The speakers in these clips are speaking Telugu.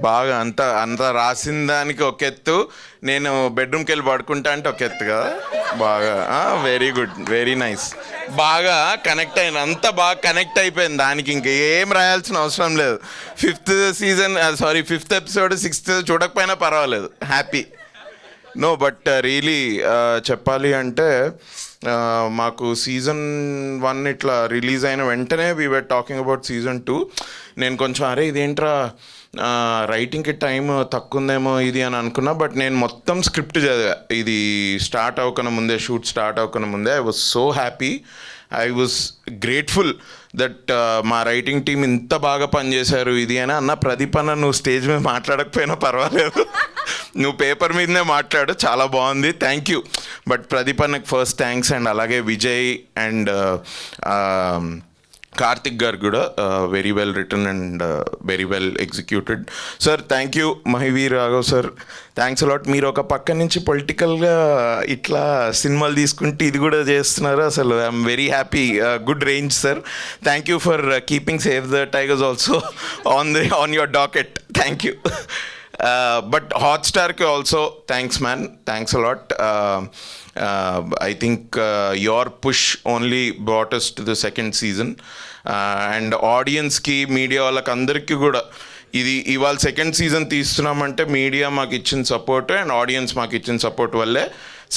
బాగా అంత అంత రాసిన దానికి ఒక ఎత్తు, నేను బెడ్రూమ్కి వెళ్ళి పడుకుంటా అంటే ఒక ఎత్తు కదా. బాగా వెరీ గుడ్, వెరీ నైస్. బాగా కనెక్ట్ అయిన, అంత బాగా కనెక్ట్ అయిపోయింది దానికి, ఇంక ఏం రాయాల్సిన అవసరం లేదు. Fifth season, sorry fifth episode, sixth చూడకపోయినా పర్వాలేదు, హ్యాపీ. నో బట్ రియలీ చెప్పాలి అంటే మాకు సీజన్ 1 ఇట్లా రిలీజ్ అయిన వెంటనే we were talking about season 2. నేను కొంచెం అరే ఇదేంట్రా రైటింగ్కి టైం తక్కువ ఉందేమో ఇది అని అనుకున్నా. బట్ నేను మొత్తం స్క్రిప్ట్ చదివా, ఇది స్టార్ట్ అవ్వకన ముందే, షూట్ స్టార్ట్ అవ్వకన ముందే. I was so happy, I was grateful that మా రైటింగ్ టీం ఇంత బాగా పనిచేశారు ఇది అని. అన్న ప్రదీప్ అన్న, నువ్వు స్టేజ్ మీద మాట్లాడకపోయినా పర్వాలేదు, నువ్వు పేపర్ మీదనే మాట్లాడు, చాలా బాగుంది, థ్యాంక్ యూ. బట్ ప్రదీప్ అన్నకి ఫస్ట్ థ్యాంక్స్, అండ్ అలాగే విజయ్ అండ్ కార్తిక్ గారు కూడా very well written and very well executed. Sir thank you. Mahivir Raghav sir thanks a lot. మీరు ఒక పక్క నుంచి పొలిటికల్గా ఇట్లా సినిమాలు తీసుకుంటే ఇది కూడా చేస్తున్నారు, అసలు I'm very happy. Good range sir. Thank you for keeping save the tigers also on your docket. Thank you. But హాట్స్టార్కి also thanks man, thanks a lot. I think your push only brought us to the second season, and ఆడియన్స్కి, మీడియా వాళ్ళకి అందరికీ కూడా ఇది ఇవాళ సెకండ్ సీజన్ తీస్తున్నామంటే మీడియా మాకు ఇచ్చిన సపోర్ట్ అండ్ ఆడియన్స్ మాకు ఇచ్చిన సపోర్ట్ వల్లే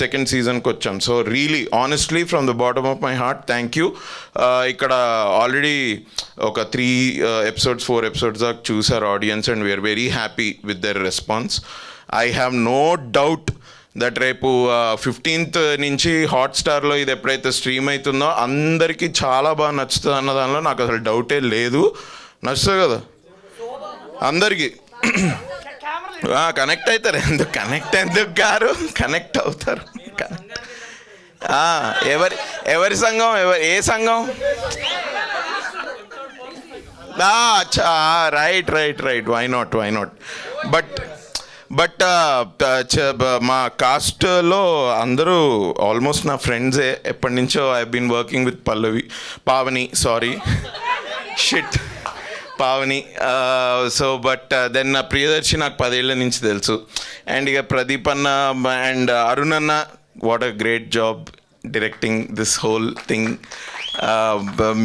సెకండ్ సీజన్కి వచ్చాం. So really honestly from the bottom of my heart thank you. ఇక్కడ ఆల్రెడీ ఒక 3 episodes 4 episodes దాకా చూసారు audience, and we are very happy with their response. I have no doubt that రేపు 15th నుంచి హాట్స్టార్లో ఇది ఎప్పుడైతే స్ట్రీమ్ అవుతుందో అందరికీ చాలా బాగా నచ్చుతుంది అన్న దానిలో నాకు అసలు డౌటే లేదు. నచ్చుతుంది కదా అందరికీ? కనెక్ట్ అవుతారు, ఎందుకు గారు కనెక్ట్ అవుతారు. ఎవరి సంఘం, ఏ సంఘం? Right, why not. బట్ మా కాస్ట్లో అందరూ ఆల్మోస్ట్ నా ఫ్రెండ్సే, ఎప్పటి నుంచో I been working with Pavani. So but then Priyadarshi నాకు 10 ఏళ్ళ నుంచి తెలుసు, అండ్ ఇక ప్రదీప్ అన్న అండ్ అరుణ్ అన్న, what a great job directing this whole thing.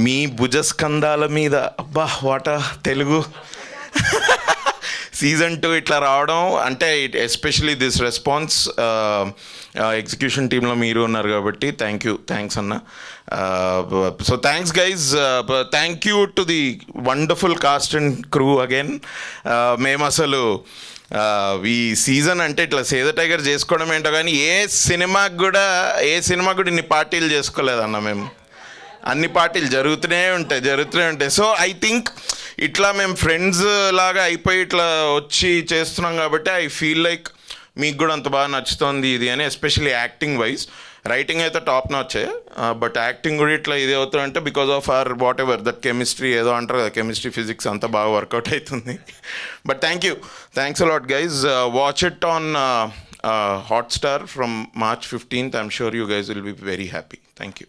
మీ భుజస్కంధాల మీద, అబ్బా వాట్ అ తెలుగు. సీజన్ 2 ఇట్లా రావడం అంటే, ఎస్పెషలీ దిస్ రెస్పాన్స్ ఎగ్జిక్యూషన్ టీంలో మీరు ఉన్నారు కాబట్టి థ్యాంక్స్ అన్న. So thanks guys, thank you to the wonderful cost and crew again. మేము అసలు ఈ సీజన్ అంటే ఇట్లా సేద టైగర్ చేసుకోవడం ఏంటో కానీ ఏ సినిమాకి కూడా ఇన్ని పార్టీలు చేసుకోలేదన్న మేము. అన్ని పార్టీలు జరుగుతూనే ఉంటాయి. సో ఐ థింక్ ఇట్లా మేము ఫ్రెండ్స్ లాగా అయిపోయి ఇట్లా వచ్చి చేస్తున్నాం కాబట్టి ఐ ఫీల్ లైక్ మీకు కూడా అంత బాగా నచ్చుతుంది ఇది అని. ఎస్పెషల్లీ యాక్టింగ్ వైజ్, రైటింగ్ అయితే టాప్ నాచే, బట్ యాక్టింగ్ కూడా ఇట్లా ఇది అవుతుందంటే because of our what ever that chemistry ఏదో అంటారు కదా, కెమిస్ట్రీ ఫిజిక్స్ అంతా బాగా వర్కౌట్ అవుతుంది. But thanks a lot guys. Watch it on Hotstar from March 15th. I'm sure you guys will be very happy. Thank you.